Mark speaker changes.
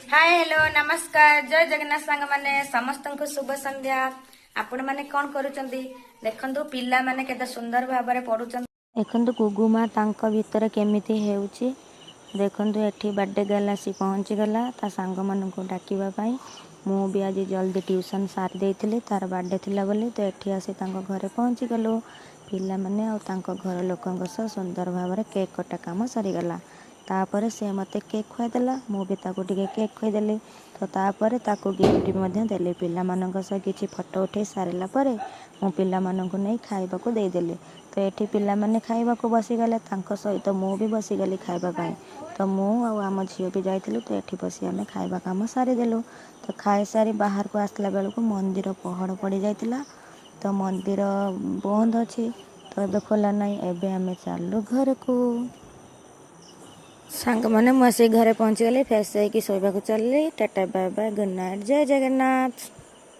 Speaker 1: Hi hello नमस्कार जय जगन्नाथ सांग माने समस्त को शुभ संध्या। आपण माने कौन करूचंदी देखंतु पिला माने केते सुंदर भाबरे पढुचंदी। देखंतु गुगुमा तांको भीतर केमिति हेउची। देखंतु एठी बर्थडे गर्ल आसी पहुंची गला ता सांग मन को डाकिबा पई। मु भी आज जल्दी ट्यूशन सारी देइथिले तार बर्थडे थिला बोली तो एठी आसी तांको घरे पहुंची गलो। पिला माने आ तांको घर लोकंग सह सुंदर भाबरे केक कटा काम सरी गला। तापर से मते केक खुआदेला मु भी ताको टिके केक खुआदेली तो तापर ताको गिफ्ट मध्य देली पिला मानक सह किछि फोटो उठे सारिला परे मु पिला मानक नै खाइबा को देई देली। तो एठी पिला माने खाइबा को बसी गले तांको सहित मु भी बसी गली खाइबा पई। तो मु आ आम झियो भी जाइथिलु तो एठी बसी आमे खाइबा काम सारी देलु। तो खाइ सारी बाहर को आसला बेलको मंदिर पहड़ पड़ी जाइतिला तो मंदिर बंद अछि तो एबे खोला नै एबे आमे चालु घर को। सांग माने मु आसी घरे पहुंची गली फ्रेश होइकी सोइबा को चलली। Tata bye bye good night जय जगन्नाथ।